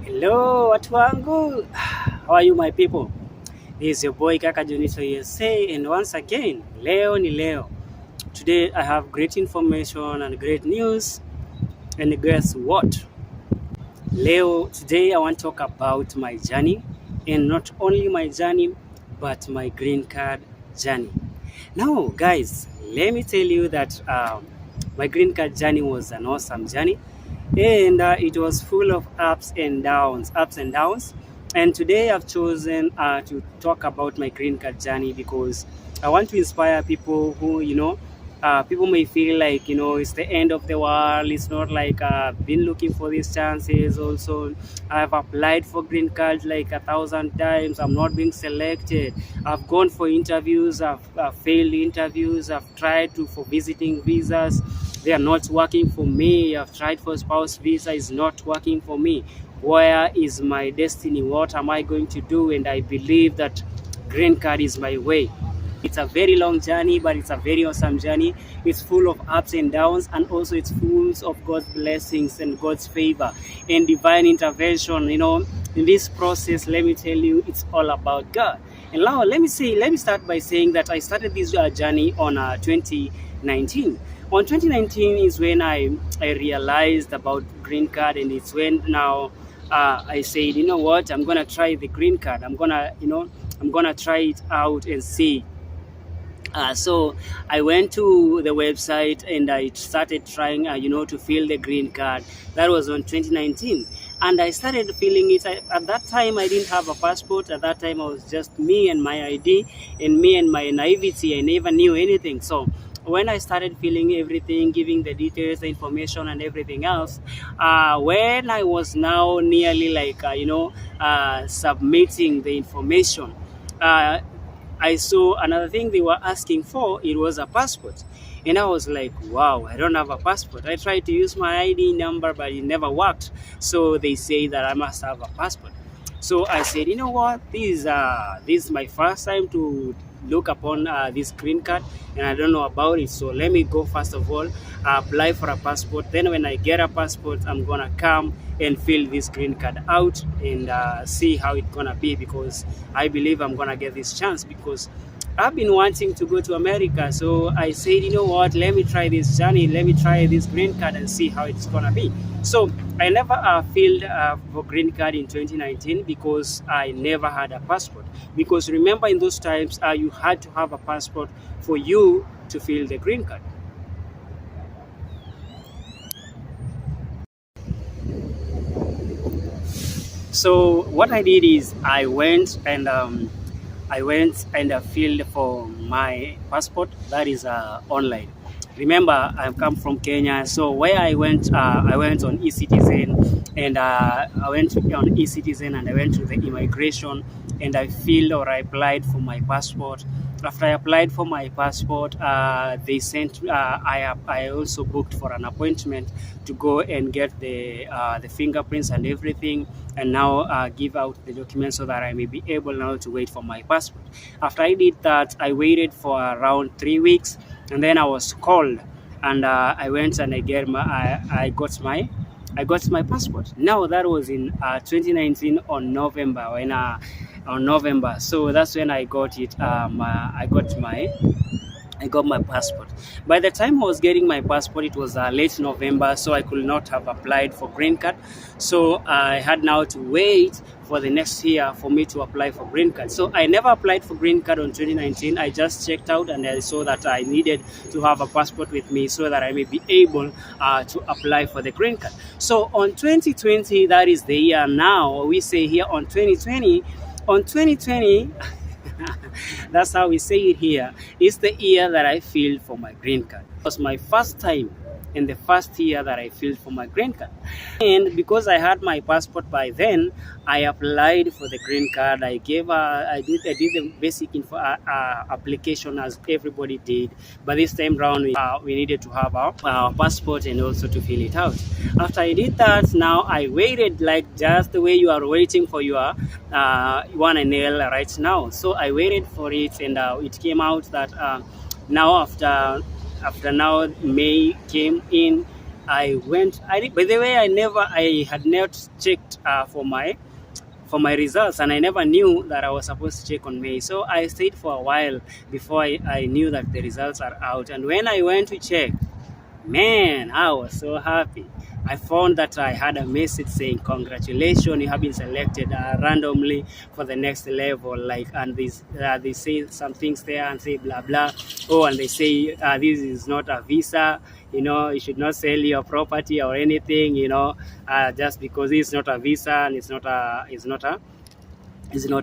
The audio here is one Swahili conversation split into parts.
Hello, watu wangu. How are you my people? This is your boy Kaka Jonito USA, and once again, leo ni leo. Today I have great information and great news. And guess what? Today I want to talk about my journey, and not only my journey, but my green card journey. Now, guys, let me tell you that my green card journey was an awesome journey, and it was full of ups and downs. And today I've chosen to talk about my green card journey because I want to inspire people who, people may feel like, it's the end of the world. It's not like I've been looking for these chances. Also, I've applied for green card like 1,000 times. I'm not being selected. I've gone for interviews. I've failed interviews. I've tried for visiting visas. They are not working for me. I've tried for spouse visa. It's not working for me. Where is my destiny? What am I going to do? And I believe that green card is my way. It's a very long journey, but it's a very awesome journey. It's full of ups and downs, and also it's full of God's blessings and God's favor and divine intervention. In this process, let me tell you, it's all about God. And now, let me start by saying that I started this journey on 2019. On 2019 is when I realized about green card, and it's when now I said, you know what, I'm gonna try the green card. I'm gonna try it out and see. So I went to the website and I started trying, to fill the green card. That was on 2019. And I started filling it. At that time, I didn't have a passport. At that time, I was just me and my ID and me and my naivety. I never knew anything. So when I started filling everything, giving the details, the information and everything else, when I was now nearly like, submitting the information, I saw another thing they were asking for. It was a passport. And I was like, wow, I don't have a passport. I tried to use my ID number, but it never worked. So they say that I must have a passport. So I said, you know what, this is my first time to look upon this green card, and I don't know about it. So let me go first of all, apply for a passport. Then when I get a passport, I'm gonna come and fill this green card out and see how it's gonna be, because I believe I'm gonna get this chance, because I've been wanting to go to America. So I said, you know what, let me try this journey, let me try this green card and see how it's gonna be. So I never filled for green card in 2019 because I never had a passport. Because remember, in those times, you had to have a passport for you to fill the green card. So what I did is I went and filled for my passport. That is online. Remember, I've come from Kenya, so where I went on eCitizen, and I went to the immigration, and I applied for my passport. After I applied for my passport, they sent. I also booked for an appointment to go and get the fingerprints and everything, and now give out the documents so that I may be able now to wait for my passport. After I did that, I waited for around 3 weeks, and then I was called, and I went and I got my passport. Now that was in 2019 on November. So that's when I got it. I got my passport. By the time I was getting my passport, it was late November, so I could not have applied for green card. So I had now to wait for the next year for me to apply for green card. So I never applied for green card on 2019. I just checked out and I saw that I needed to have a passport with me so that I may be able to apply for the green card. So on 2020, that is the year now, we say here on 2020, that's how we say it here. It's the year that I filled for my green card. It was my first time in the first year that I filled for my green card. And because I had my passport by then, I applied for the green card. I did the basic application as everybody did. But this time round, we needed to have our passport and also to fill it out. After I did that, now I waited like just the way you are waiting for your 1NL right now. So I waited for it, and it came out that now after now May came in, I went. By the way, I had not checked for my results, and I never knew that I was supposed to check on May. So I stayed for a while before I knew that the results are out. And when I went to check, man, I was so happy. I found that I had a message saying, congratulations, you have been selected randomly for the next level. Like, and they say some things there and say blah blah. Oh, and they say this is not a visa. You know, you should not sell your property or anything. You know, just because it's not a visa and it's not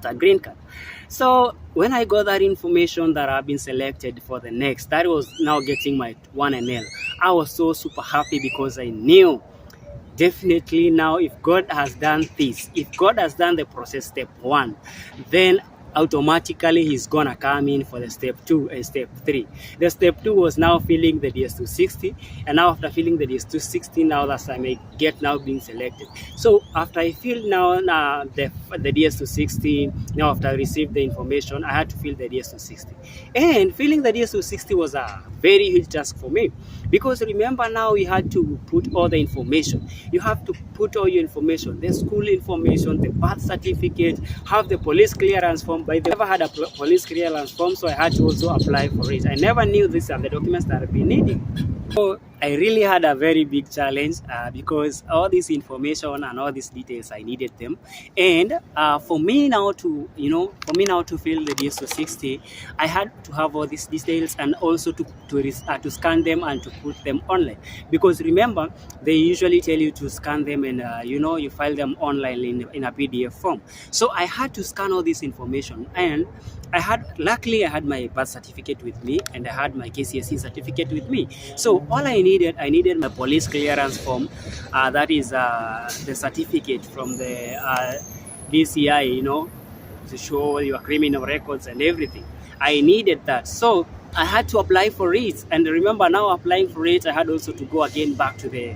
a green card. So when I got that information that I've been selected for the next, that was now getting my 1NL. I was so super happy because I knew definitely now if God has done this, if God has done the process step 1, then automatically he's gonna come in for the step 2 and step 3. The step 2 was now filling the DS260, and now after filling the DS260, now that's I may get now being selected. So after I filled now the DS260, now after I received the information, I had to fill the DS260. And filling the DS260 was a very huge task for me, because remember now we had to put all the information. You have to put all your information, the school information, the birth certificate, have the police clearance form. But I never had a police clearance form, so I had to also apply for it. I never knew these are the documents that I've been needing. So I really had a very big challenge because all this information and all these details, I needed them. And for me now to fill the DS260, I had to have all these details and also to scan them and to put them online. Because remember, they usually tell you to scan them and you file them online in a PDF form. So I had to scan all this information, and luckily I had my birth certificate with me, and I had my KCSE certificate with me. So all I needed my police clearance form, that is the certificate from the DCI, to show your criminal records and everything. I needed that, so I had to apply for it. And remember, now applying for it, I had also to go again back to the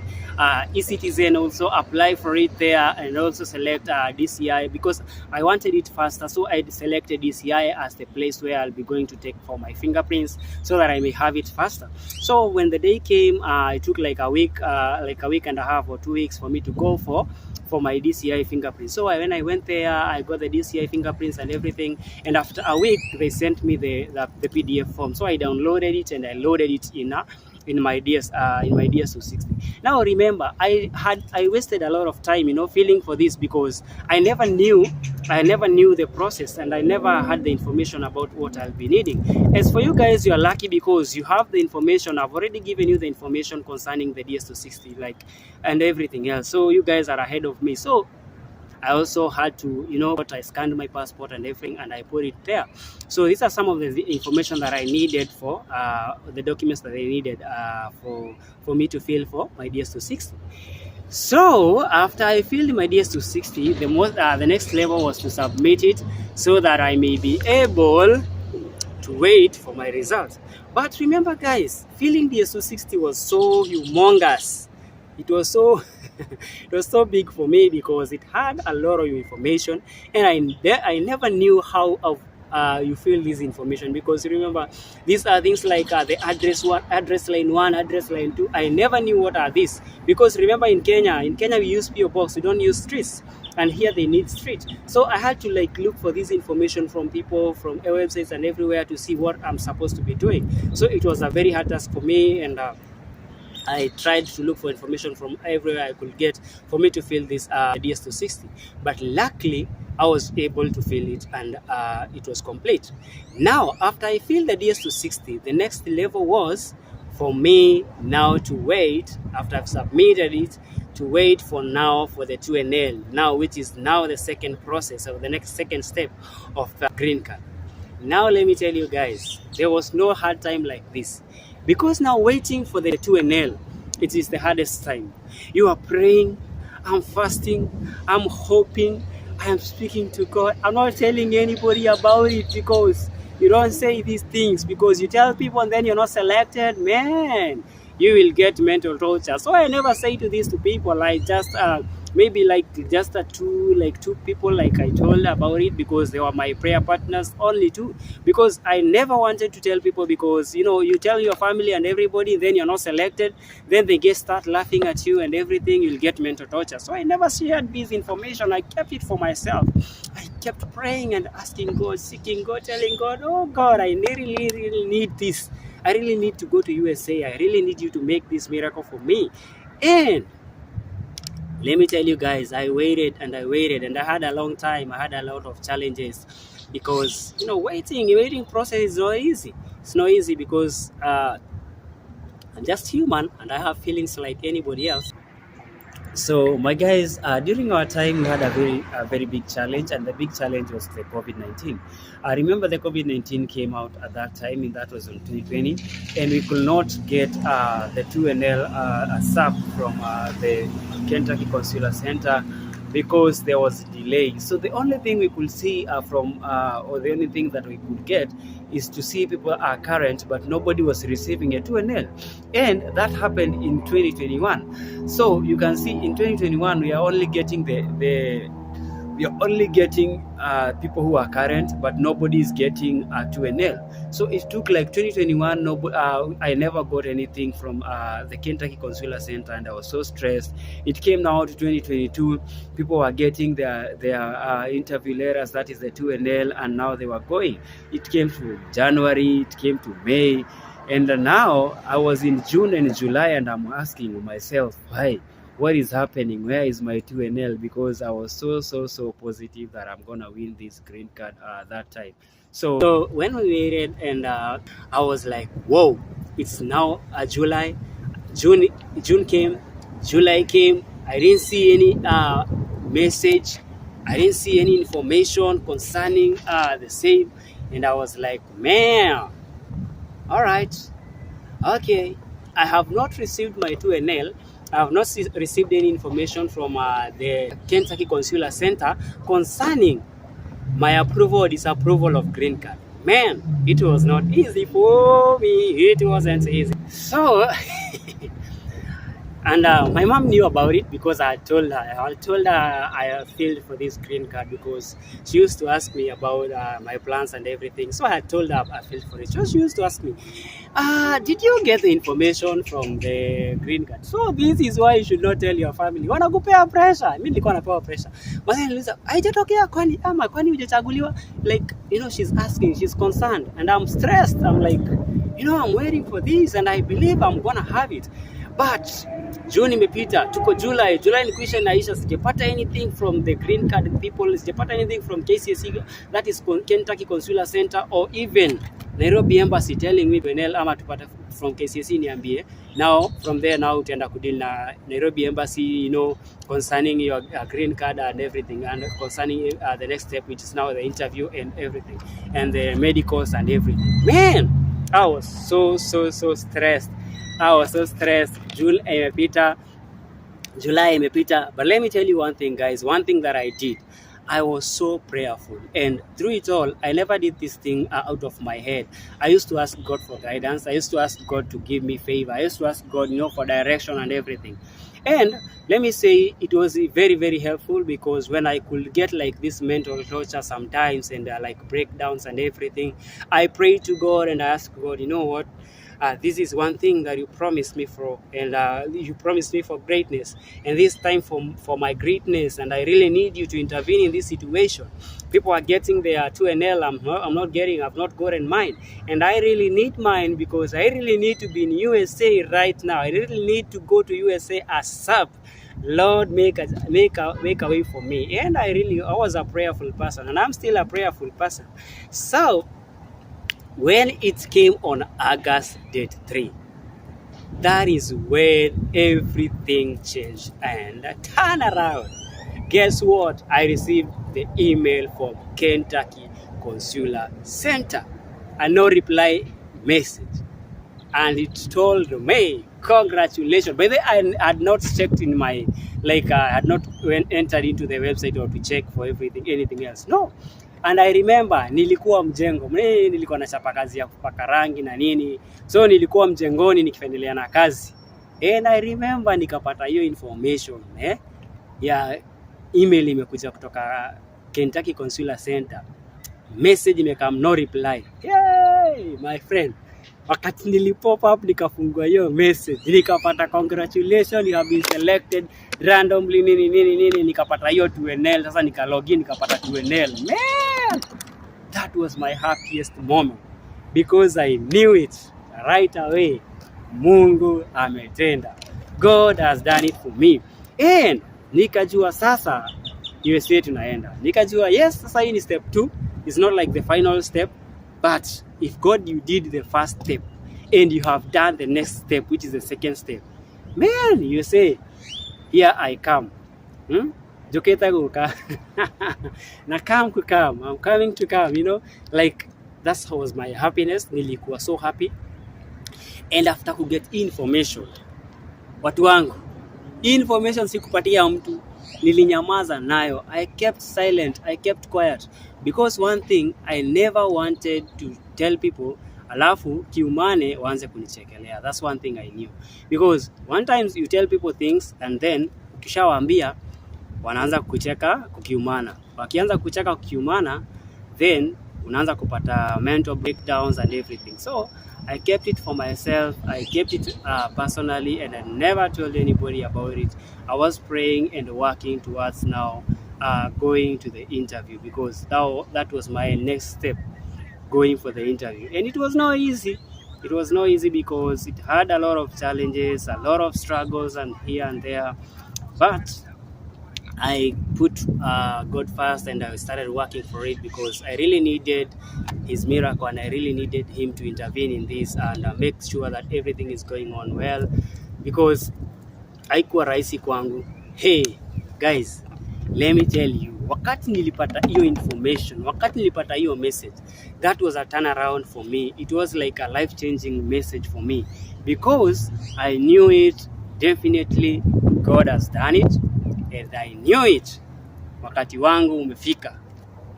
eCitizen, also apply for it there, and also select DCI, because I wanted it faster. So I selected DCI as the place where I'll be going to take for my fingerprints, so that I may have it faster. So when the day came, it took like a week and a half or 2 weeks for me to go for my DCI fingerprints. So when I went there, I got the DCI fingerprints and everything, and after a week they sent me the PDF form. So I downloaded it and I loaded it in my DS260. Now remember, I wasted a lot of time filling for this, because I never knew the process, and I never had the information about what I'll be needing. As for you guys, you are lucky because you have the information. I've already given you the information concerning the DS260 and everything else, so you guys are ahead of me. So I also had to, I scanned my passport and everything, and I put it there. So these are some of the information that I needed for the documents that I needed for me to fill for my DS260. So after I filled my DS260, the next level was to submit it, so that I may be able to wait for my results. But remember, guys, filling DS260 was so humongous. It was so it was so big for me, because it had a lot of information, and I never knew how you fill this information, because remember, these are things like the address line 1, address line 2. I never knew what are these, because remember, in Kenya we use PO box, we don't use streets, and here they need street. So I had to look for this information from people, from websites and everywhere, to see what I'm supposed to be doing. So it was a very hard task for me, and I tried to look for information from everywhere I could get for me to fill this DS260. But luckily, I was able to fill it, and it was complete. Now, after I filled the DS260, the next level was for me now to wait, after I've submitted it, to wait for the 2NL, now, which is now the second process, or the next second step of the green card. Now, let me tell you guys, there was no hard time like this. Because now waiting for the 2NL, it is the hardest time. You are praying, I'm fasting, I'm hoping, I am speaking to God. I'm not telling anybody about it, because you don't say these things, because you tell people and then you're not selected, man, you will get mental torture. So I never say this to people. I just maybe like just two people, like I told about it because they were my prayer partners, only two, because I never wanted to tell people, because you tell your family and everybody, then you're not selected, then they start laughing at you and everything, you'll get mental torture. So I never shared this information. I kept it for myself. I kept praying and asking God, seeking God, telling God, oh God, I really need this. I really need to go to USA. I really need you to make this miracle for me. And let me tell you guys, I waited and I waited, and I had a long time. I had a lot of challenges, because waiting process is not easy. It's not easy because I'm just human and I have feelings like anybody else. So my guys, during our time, we had a very big challenge, and the big challenge was the COVID-19. I remember the COVID-19 came out at that time, and that was in 2020, and we could not get the 2NL SAP from the Kentucky Consular Center because there was a delay. So the only thing we could see or the only thing that we could get is to see people are current, but nobody was receiving a 2NL. And that happened in 2021. So you can see in 2021, we are only getting people who are current, but nobody is getting a 2NL. So it took like 2021. I never got anything from the Kentucky Consular Center, and I was so stressed. It came now to 2022. People were getting their interview letters, that is the 2NL, and now they were going. It came to January, it came to May, and now I was in June and July, and I'm asking myself, why? What is happening? Where is my 2NL? Because I was so positive that I'm gonna win this green card that time. So when we waited, and I was like, whoa, it's now July. June came, July came. I didn't see any message. I didn't see any information concerning the same, and I was like, man, all right, okay, I have not received my 2NL. I have not received any information from the Kentucky Consular Center concerning my approval or disapproval of green card. Man, it was not easy for me. It wasn't easy. So, and my mom knew about it because I told her I filled for this green card, because she used to ask me about my plans and everything. So I told her I filled for it. So she used to ask me, did you get the information from the green card? So this is why you should not tell your family. Wanakupea pressure. Mimi nilikuwa napewa pressure. But then Lisa, haijatokea kwani hujachaguliwa? Like, she's asking, she's concerned, and I'm stressed. I'm like, I'm waiting for this, and I believe I'm gonna have it. But June imepita, tuko July ni kuisha naisha, sijapata anything from the green card people, sijapata anything from KCSC, that is Kentucky Consular Center, or even Nairobi Embassy telling me Benel ama tupata from KCSC niambie. Now from there, now utaenda kudeal na Nairobi Embassy, concerning your green card and everything, and concerning the next step, which is now the interview and everything, and the medicals and everything. Man, I was so stressed. July imepita. But let me tell you one thing, guys. One thing that I did, I was so prayerful, and through it all, I never did this thing out of my head. I used to ask God for guidance. I used to ask God to give me favor. I used to ask God, for direction and everything. And let me say, it was very, very helpful, because when I could get like this mental torture sometimes, and like breakdowns and everything, I prayed to God and I asked God, what? This is one thing that you promised me for, and you promised me for greatness, and this time for my greatness, and I really need you to intervene in this situation. People are getting their 2NL, I've not gotten mine, and I really need mine, because I really need to be in USA right now. I really need to go to USA ASAP. Lord, make a way for me. And I was a prayerful person, and I'm still a prayerful person. So when it came on August date 3, that is when everything changed and turn around. Guess what? I received the email from Kentucky Consular Center, a no reply message, and it told me, congratulations. By the way, I had not checked in my, I had not entered into the website or to check for anything else. No. And I remember nilikuwa mjengo, nilikuwa na chapa kazi ya kupaka rangi na nini. So nilikuwa mjengoni nikiendelea na kazi. And I remember nikapata hiyo information, ya email imekuja kutoka Kentucky Consular Center, message imekam no reply. Yay, my friend, wakati nilipop up nikafungua hiyo message nikapata congratulations, you have been selected randomly nini, nikapata hiyo 2NL. Sasa nika login nikapata 2NL. Man, that was my happiest moment because I knew it right away. Mungu ametenda, God has done it for me. And nikajua sasa USA tunaenda, nikajua yes, sasa hii ni step 2. It's not like the final step, but if God you did the first step and you have done the next step, which is the second step, man, you say here I come. Joketa guka na come to come, I'm coming to come, you know, like that was my happiness. Nilikuwa so happy. And after to get information, watu wangu, information sikupatia mtu, nilinyamaza nayo. I kept silent, I kept quiet, because one thing I never wanted to tell people alafu kiumane waanze kunichekelea. That's one thing I knew, because one times you tell people things and then ukishawaambia wanaanza kucheka kukiumana. Wakianza kucheka kukiumana, then unaanza kupata mental breakdowns and everything. So I kept it for myself. I kept it personally, and I never told anybody about it. I was praying and working towards now going to the interview, because that was my next step, going for the interview. And it was not easy. It was not easy because it had a lot of challenges, a lot of struggles and here and there. But I put God first, and I started working for it because I really needed His miracle, and I really needed Him to intervene in this and make sure that everything is going on well, because haikuwa rahisi kwangu. Hey guys, let me tell you, wakati nilipata hiyo information, wakati nilipata hiyo message, that was a turnaround for me. It was like a life-changing message for me, because I knew it definitely God has done it. And I knew it. Wakati wangu umefika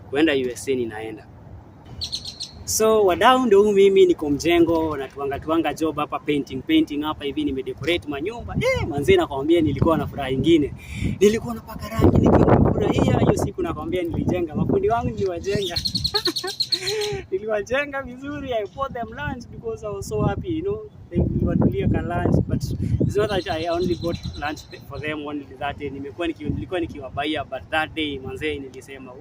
kwenda USA, ninaenda. So wadau, ndio mimi niko mjengo na tuanga job hapa, painting hapa hivi, nimedecorate manyumba. Manze nakwambia nilikuwa na furaha nyingine. Nilikuwa napaka rangi, nikifurahia hiyo siku. Nakwambia nilijenga, mafundi wangu niliwajenga. Niliwajenga vizuri. I bought them lunch because I was so happy, you know. They were doing a lunch, but it's not that I only bought lunch for them only that day. Nilikuwa nikiwabaia, but that day manze nilisema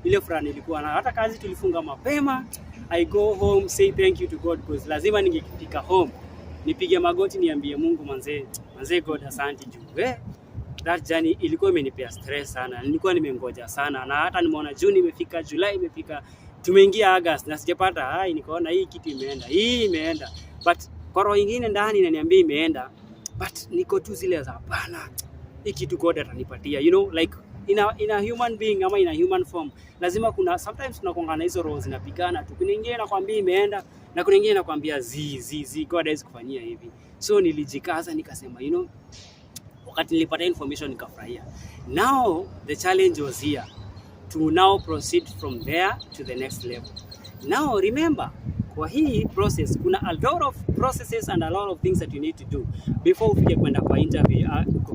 ile furaha nilikuwa na, hata kazi tulifunga mapema. I go home say thank you to God, because lazima ningefika home nipige magoti niambie Mungu, manze God asante juu. That journey ilikuwa imenipea stress sana. Nilikuwa nimengoja sana, na hata nimeona June imefika, July imefika, tumeingia August na sijapata nikaona hii kitu imeenda. But kwa roho nyingine ndani inaniambia imeenda, but niko tu zile za hapana, hii kitu God atanipatia, you know, like in a human being ama in a human form, lazima kuna sometimes tunakongana hizo roho zinapigana tu. Kuna nyingine nakwambia imeenda na kuna nyingine nakwambia God hawezi kufanyia hivi. So nilijikaza nikasema, you know, wakati nilipata information nikafurahia. Now the challenge was here to now proceed from there to the next level. Now remember, kwa hii process kuna a lot of processes and a lot of things that you need to do before ufike kwenda kwa interview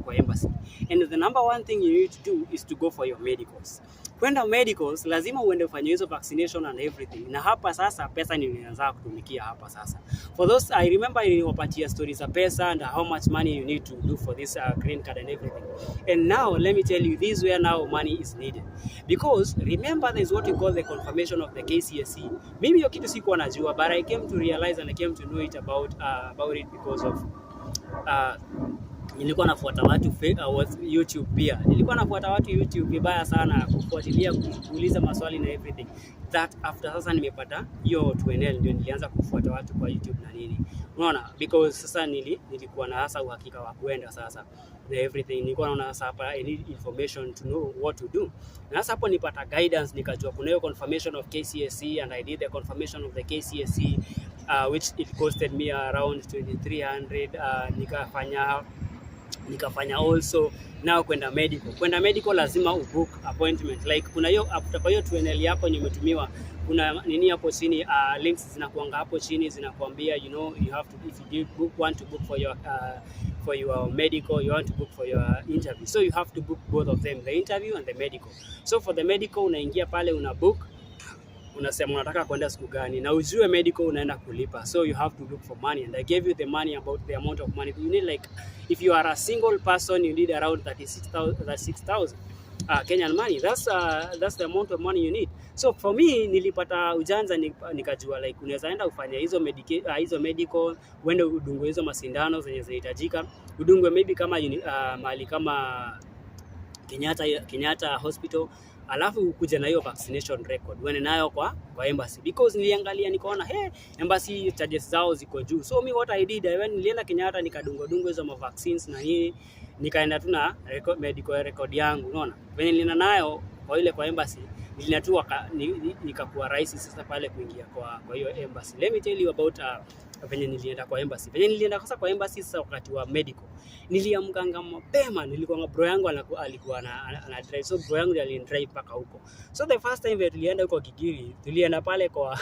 kwa embassy. And the number one thing you need to do is to go for your medicals. Kwenda medicals lazima uende ufanye hizo vaccination and everything. Na hapa sasa pesa ni unaanza kutumikia hapa sasa. For those, I remember niliwapatia stories za pesa and how much money you need to do for this green card and everything. And now let me tell you, this is where now money is needed. Because remember, there's what you call the confirmation of the KCSE. Mimi hiyo kitu sikuwa najua, but I came to realize and I came to know it about it because of nilikuwa nafuata watu YouTube pia. Nilikuwa nafuata watu YouTube vibaya sana, kufuatilia, kuuliza maswali na everything. That after sasa nimepata hiyo 2NL, ndio nilianza kufuata watu kwa YouTube na nini. Unaona, because sasa nilikuwa na hasa uhakika wa kuenda sasa na everything. Nilikuwa naona sasa hapa I need information to know what to do. Na sasa hapo nipata guidance, nikajua kuna hiyo confirmation of KCSE, and I did the confirmation of the KCSE which it costed me around 2300. Nikafanya nikafanya also now kwenda medical lazima ubook appointment, like kuna hiyo kwa hiyo tunnel yako umetumiwa, kuna nini hapo chini, links zinakuanga hapo chini zinakuambia you have to, if you want to book for your medical, you want to book for your interview, so you have to book both of them, the interview and the medical. So for the medical unaingia pale una book, unasema unataka kwenda siku gani na ujue medical unaenda kulipa, so you have to look for money, and I gave you the money, about the amount of money you need. Like if you are a single person you need around 36,000 Kenyan money. That's the amount of money you need. So for me nilipata ujanja, nikajua like unaweza enda ufanye hizo medical, uende udungwe hizo masindano zenye zinahitajika, udungwe maybe kama mahali kama Kenyatta Hospital, alafu ukuje na hiyo vaccination record uende nayo kwa embassy, because niliangalia nikaona embassy charges zao ziko juu. So me what I did, nilienda Kenyatta nikadungo hizo vaccines na hii, nikaenda tu na medical record yangu, unaona venye nilienda nayo kwa embassy, nilinatua nikakuwa rahisi sasa pale kuingia kwa hiyo embassy. Let me tell you about venye nilienda kwa embassy. Venye nilienda kwa embassy sasa, wakati wa medical niliamkanga mapema, nilikuwa bro yangu alikuwa ana drive, so bro yangu alindrive paka huko. So the first time tulienda huko Gigiri, tulienda pale kwa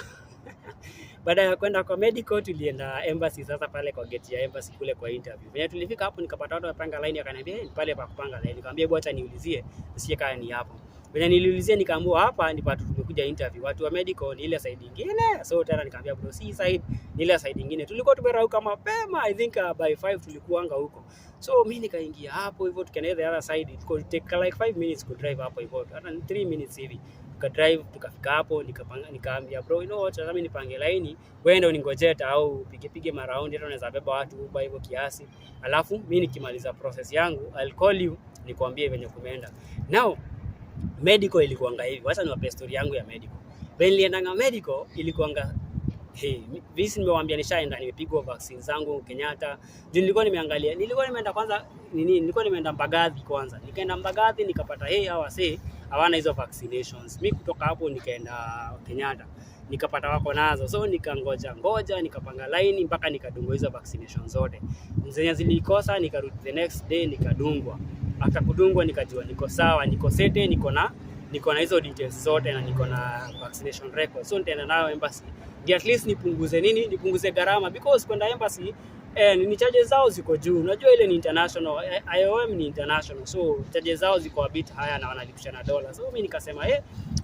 baada ya kwenda kwa medical tulienda embassy sasa pale kwa gate ya embassy kule kwa interview. Venye tulifika hapo nikapata watu wapanga line, akaniambia pale pa kupanga line, nikamwambia hebu acha niulizie usiye kaya ni hapo. Venye niliulizia nikaambiwa hapa ni watu tumekuja interview, watu wa medical ni ile side nyingine. So tena nikamwambia bro, si side ni ile side nyingine. Tulikuwa tumerauka mapema, I think by 5 tulikuwa anga huko. So mimi nikaingia hapo hivyo, tukaenda the other side, it could take like 5 minutes to drive hapo hivyo, hata 3 minutes hivi drive. Tukafika hapo nikaambia bro, what, mimi nipange line, wewe ndio uningojeta au pige maraundi, hata unaweza beba watu kwa hivyo kiasi, alafu mimi nikimaliza process yangu I'll call you nikwambie venye kumeenda. Now medical ilikuanga hivi, wacha niwape story yangu ya medical. When nilienda medical ilikuanga visi nimewaambia nishaenda, nimepigwa vaccine zangu Kenyatta. Nilikuwa nimeenda kwanza nilikuwa nimeenda Mbagathi kwanza. Nikaenda Mbagathi nikapata hawana hizo vaccinations. Mimi kutoka hapo nikaenda Kenyatta, nikapata wako nazo. So nikangoja nikapanga line mpaka nikadungwa hizo vaccinations zote. Zenye zilikosa nikarudi the next day nikadungwa. After kudungwa nikajua niko sawa, niko sete, niko na hizo details zote na niko na vaccination record. So nitaenda nayo embassy, at least nipunguze gharama, because kwenda embassy ni charges zao ziko juu. Unajua ile ni international, IOM ni international, so charges zao ziko a bit higher na wanalipisha na dola. So mimi nikasema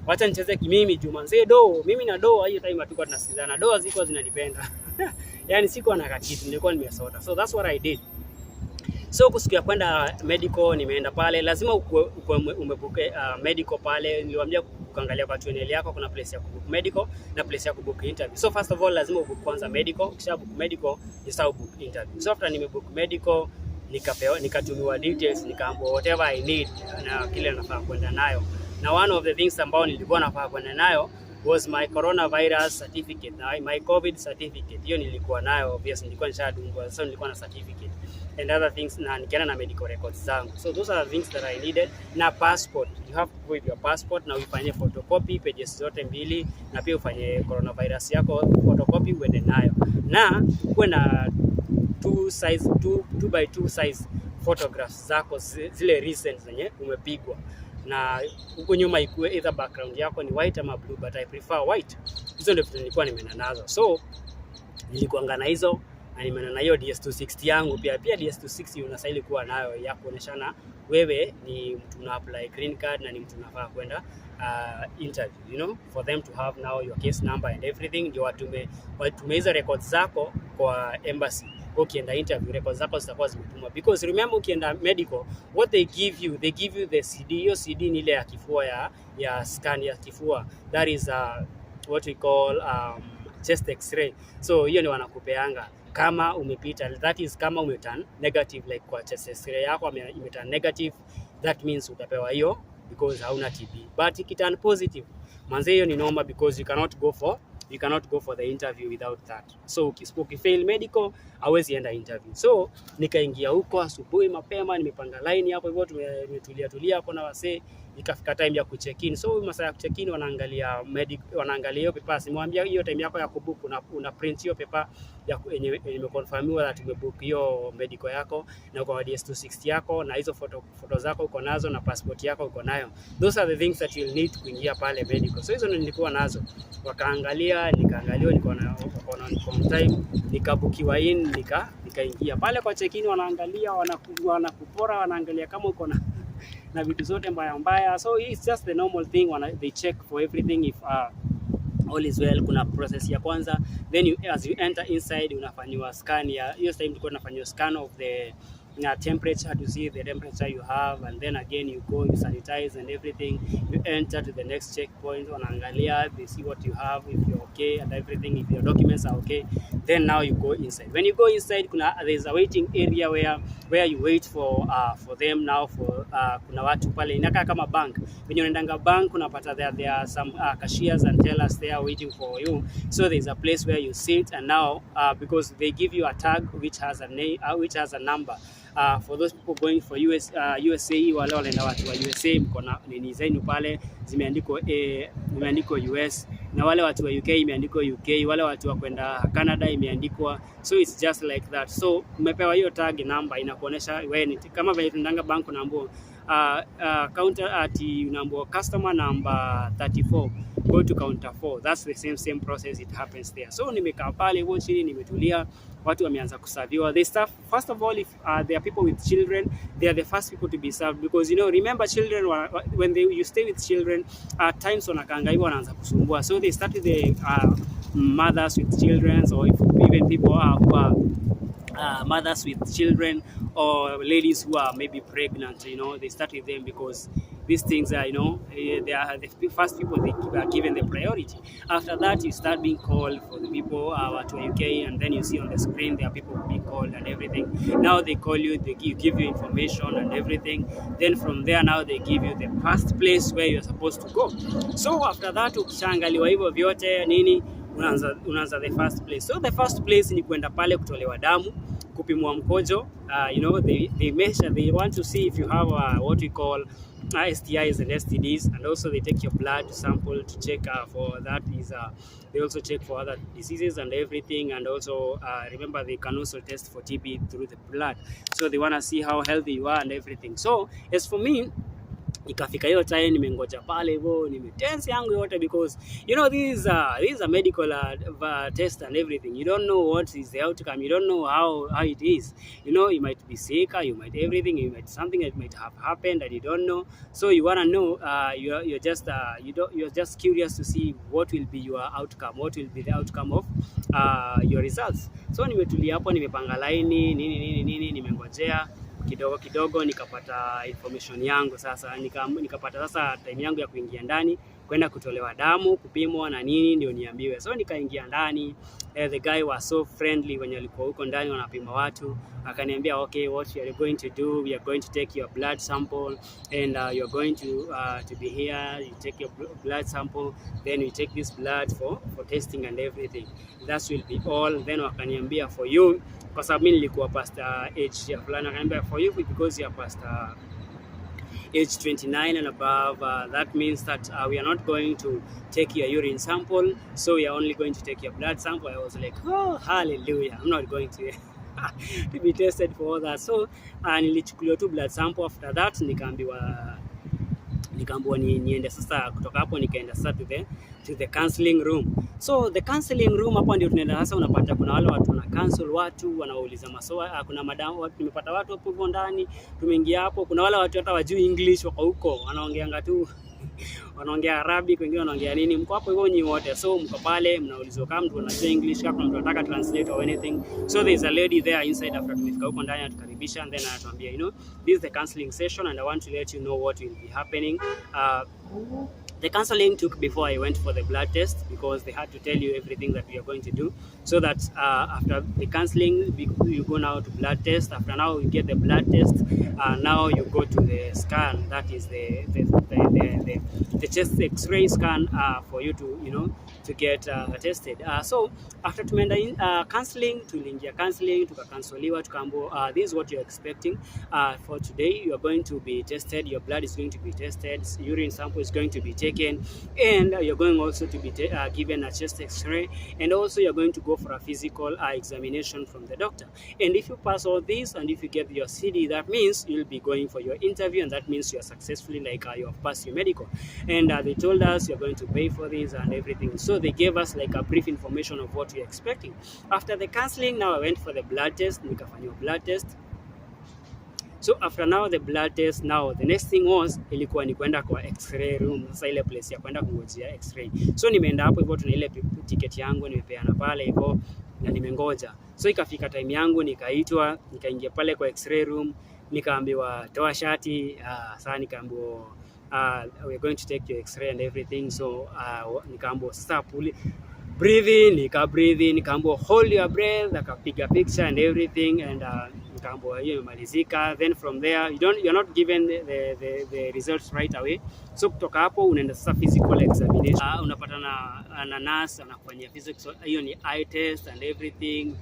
wacha nicheze kimimi juu manze, mimi na hiyo time hatukuwa tunasikizana, doa ziko zinanipenda yani siko na kakitu, nilikuwa nimesota. So that's what I did. So kusikia kwenda medical, nimeenda pale, lazima umebook medical pale. Niliwaambia kuangalia kwa tunnel yako, kuna place ya kubook medical na place ya kubook interview. So first of all lazima ubook kwanza medical, kisha book medical kisha book interview. So after nimebook medical, nikatumiwa details, nikaambiwa whatever I need na kile nafaa kwenda nayo. Na one of the things ambao nilikuwa nafaa kwenda nayo was my coronavirus certificate na my covid certificate. Hiyo nilikuwa nayo, obviously nilikuwa nishadungwa, so nilikuwa na certificate and other things, na nikiana na medical records zangu. So those are the things that I needed. Na passport, you have to go with your passport, na ufanye photocopy pages zote mbili, na pia ufanye coronavirus yako photocopy uende nayo, na uwe na 2x2 size photographs zako zile recent zenye umepigwa, na huko nyuma ikuwe either background yako ni white ama blue, but I prefer white. Hizo ndio vitu nilikuwa nimeenda nazo. So nilikuanga na hizo, na nimeenda na hiyo DS260 yangu pia DS260 unastahili kuwa nayo ya kuoneshana wewe ni mtu una apply green card na ni mtu unafaa kwenda interview, for them to have now your case number and everything, ndio watume hizo records zako kwa embassy. Ukienda interview records zako zitakuwa zimetumwa, because remember ukienda medical what they give you the CD. Hiyo CD ni ile ya kifua ya scan ya kifua, that is what we call chest x-ray. So hiyo ni wanakupeanga kama umepita, that is kama umeturn negative, like kwa chest x-ray yako imeturn negative, that means utapewa hiyo because hauna TB. But ikiturn positive, manze hiyo ni normal, because you cannot go for the interview without that. So ukifail medical hauwezi enda interview. So nikaingia huko asubuhi mapema, nimepanga line hapo hivyo, tumetulia hapo na wasee, ikafika time ya kucheck in. So masaa ya kucheck in wanaangalia hiyo paper. Simwambia hiyo time yako ya kubook una print hiyo paper ya yenye imeconfirmiwa that umebook hiyo medical yako na uko na DS260 yako na hizo photo zako uko nazo na passport yako uko nayo. Those are the things that you'll need kuingia pale medical. So hizo ndio nilikuwa nazo. Nikaangaliwa niko na on time, nikabukiwa in, nikaingia pale kwa check in. Wanaangalia, wanakupora, wanaangalia kama uko na vitu zote mbaya. So it's just the normal thing they check for everything if all is well. Kuna process ya kwanza, then as you enter inside unafanywa scan ya hiyo time tulikuwa tunafanywa scan of the temperature to see the temperature you have, and then again you go, you sanitize and everything, you enter to the next checkpoint. Wanaangalia, they see what you have, if you're okay and everything, if your documents are okay, then now you go inside. When you go inside, there's a waiting area where you wait for them. Now kuna watu pale inakaa kama bank. When you unaendanga bank unapata there are some cashiers and tellers there waiting for you. So there's a place where you sit, and now because they give you a tag which has a name, which has a number. For those people going for USA, wale wanaenda watu wa USA, mko na nini zenu pale imeandikwa US, na wale watu wa UK imeandikwa UK, wale watu wa kwenda Canada imeandikwa. So it's just like that. So umepewa hiyo tag number inakuonesha wewe, kama vile tunanga bank unaambiwa counter at unaambiwa customer number 34, go to counter 4. That's the same process, it happens there. So nimekaa pale hivyo chini, nimetulia, watu wameanza kuserviwa. They start, first of all, if there are people with children, they are the first people to be served, because remember children, when you stay with children, at times wanakaanga hivyo wanaanza kusumbua. So they start with the mothers with children, or even people who are mothers with children, or ladies who are maybe pregnant. They start with them because these things are, they are the first people they are given the priority. After that, you start being called for the people to UK, and then you see on the screen there are people being called and everything. Now they call you, they give you information and everything. Then from there, now they give you the first place where you're supposed to go. So after that, ukishaangaliwa hivyo vyote nini, unaanza the first place. So the first place ni kwenda pale kutolewa damu, kupimwa mkojo. They measure, they want to see if you have what we call STIs and STDs, and also they take your blood sample to check for that. They also check for other diseases and everything, and also remember they can also test for TB through the blood. So they want to see how healthy you are and everything. So as for me, ikafika hiyo time nimengoja pale hivyo, nimetense yangu yote, because this is a medical test and everything. You don't know what is the outcome, you don't know how it is. You might be sick, you might everything, you might something that might have happened that you don't know. So you want to know, you're just curious to see what will be your outcome, what will be the outcome of your results. So nimetulia hapo, nimepanga line nini nimengojea kidogo nikapata information yangu. Sasa nikapata sasa time yangu ya kuingia ndani kwenda kutolewa damu, kupimwa na nini ndio niambiwe. So nikaingia ndani. The guy was so friendly when alikuwa huko ndani wanapima watu. Akaniambia, okay, what you are going to do, we are going to take your blood sample, and you are going to be here, you take your blood sample, then we take this blood for testing and everything. That will be all. Then wakaniambia for you, kwa sababu mimi nilikuwa past age ya fulani, akaniambia for you because you are past age 29 and above, that means that we are not going to take your urine sample, so we are only going to take your blood sample. I was like, oh hallelujah, I'm not going to to be tested for all that. So nilichukuliwa tu blood sample. After that nikaambiwa niende sasa. Kutoka hapo nikaenda sasa to the counseling room. So the counseling room hapo ndio tunaenda sasa, unapata kuna wale watu wana counsel watu, wanauliza maswali. Kuna madam, nimepata watu hapo ndani, tumeingia hapo. Kuna wale watu hata wajui English, wako huko wanaongeanga tu wanaongea Arabic, wengine wanaongea nini. Mko hapo hivyo nyinyi wote, so mko pale mnaulizwa kama mtu anajua English, kama mtu anataka translate or anything. So there is a lady there inside. After tumefika huko ndani atukaribisha, and then anatuambia, this is the counseling session and I want to let you know what will be happening. The counseling took before I went for the blood test, because they had to tell you everything that we are going to do, so that after the counseling you go now to blood test. After now you get the blood test, now you go to the scan. That is the chest X-ray scan for you to tested. So after tumeenda counseling, tuliingia counseling, tukakansoliwa, tukaambiwa this is what you're expecting for today. You are going to be tested, your blood is going to be tested, urine sample is going to be taken, and you're going also to be given a chest x-ray, and also you're going to go for a physical examination from the doctor. And if you pass all this and if you get your CD, that means you'll be going for your interview, and that means you are successfully you have passed your medical. And they told us you're going to pay for this and everything. So they gave us like a brief information of what we're expecting. After the counseling, now I went for the blood test, nikafanywa blood test. So after now the blood test, now the next thing was ilikuwa ni kwenda kwa x-ray room. Sasa ile place ya kwenda kungojea x-ray. So nimeenda hapo hivyo, tuna ile ticket yangu nimepeana pale hivyo na nimengoja. So ikafika time yangu, nikaitwa, nikaingia pale kwa x-ray room, nikaambiwa toa shati. Sasa nikaambiwa we're going to take your x-ray and everything. So nikaambiwa sasa breathe in, nika-breathe in, nikaambiwa hold your breath, akapiga picture and everything, and nikaambiwa hiyo imemalizika. Then from there you're not given the results right away. So kutoka hapo unaenda sasa physical examination. Unapata na nurse anakufanyia physical, hiyo ni eye test and everything,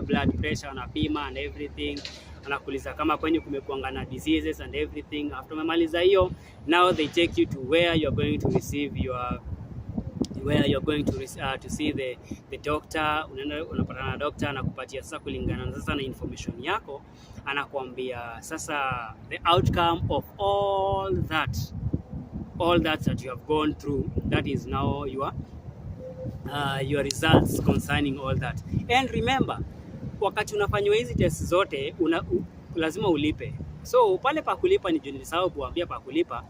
blood pressure anapima and everything, anakuuliza kama kwenye kumekuanga na diseases and everything. After umemaliza hiyo, now they take you to where you're going to receive to see the doctor. Unapata na doctor anakupatia sasa kulingana sasa na information yako, anakuambia sasa the outcome of all that you have gone through, that is now your results concerning all that. And remember, wakati unafanywa hizi test zote lazima ulipe. So pale pa kulipa ni nilisahau kuambia pa kulipa.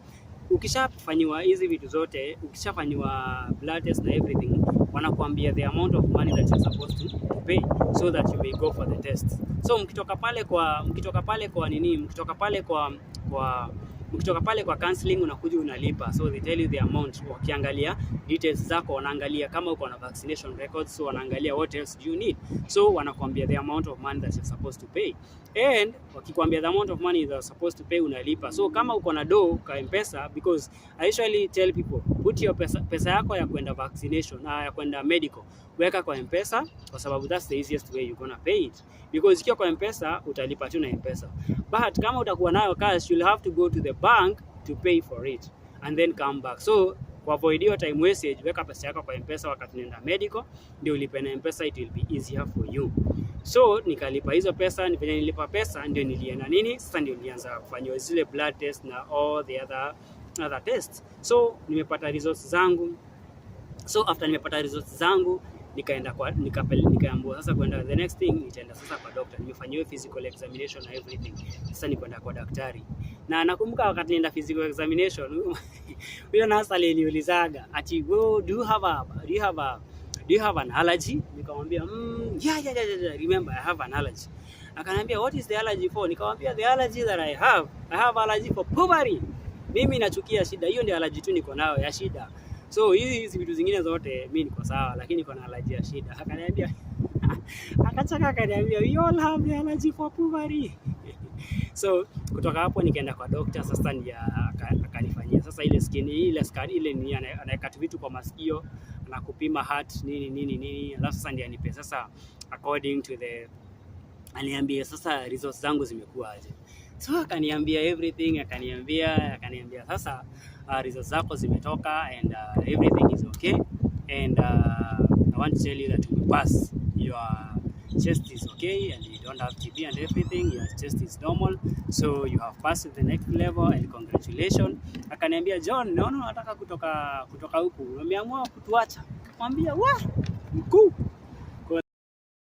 Ukishafanywa hizi vitu zote, ukishafanywa blood test na everything, wanakuambia the amount of money that you're supposed to pay so that you may go for the test. So mkitoka pale kwa counseling unakuja unalipa. So they tell you the amount. Wakiangalia details zako, wanaangalia kama uko na vaccination records, so wanaangalia what else do you need. So wanakuambia the amount of money that you're supposed to pay. And wakikwambia the amount of money that you're supposed to pay, unalipa. So kama uko na do kwa M-Pesa, because I usually tell people put your pesa yako ya kwenda vaccination ya kwenda medical, weka kwa M-Pesa, kwa sababu that's the easiest way you're gonna pay it. Because ikiwa kwa M-Pesa utalipa tu na M-Pesa. But kama utakuwa nayo cash, you'll have to go to the bank to pay for it and then come back. So kwa avoid your time wastage, weka pesa yako kwa M-Pesa wakati unaenda medical, ndio ulipe na M-Pesa, it will be easier for you. So nikalipa hizo pesa, nilipa pesa ndio nilienda sasa ndio nilianza kufanywa zile blood test na all the other tests. So nimepata results zangu. So after nimepata results zangu, nikaambiwa sasa kwenda the next thing nitaenda sasa kwa doctor. Nimefanywa physical examination na everything. Sasa nikwenda kwa daktari. Na nakumbuka wakati nenda physical examination, huyo nurse aliniulizaga ati, "Well, do you have an allergy?" Nikamwambia, yeah, remember I have an allergy. Akaniambia, "What is the allergy for?" Nikamwambia, "The allergy that I have allergy for potpourri." Mimi nachukia shida. Hiyo ndio allergy tu niko nayo ya shida. So hizi vitu zingine zote mimi niko sawa, lakini niko na allergy ya shida. Akaniambia akaniambia, "We all have the allergy for potpourri." So kutoka hapo nikaenda kwa doctor. Sasa ndiye akanifanyia sasa ile scan ile ni anaweka vitu kwa masikio, anakupima heart nini, alafu sasa ndiye anipe sasa according to aniambia sasa results zangu zimekuwa aje. So akaniambia everything, akaniambia sasa results zako zimetoka and everything is okay, and I want to tell you that you pass. Your chest is okay and you don't have TB and everything. Your chest is normal, so you have passed to the next level and congratulations. Akaniambia, "John, naona unataka kutoka huku, umeamua kutuacha." Nikamwambia, "Wa mkuu,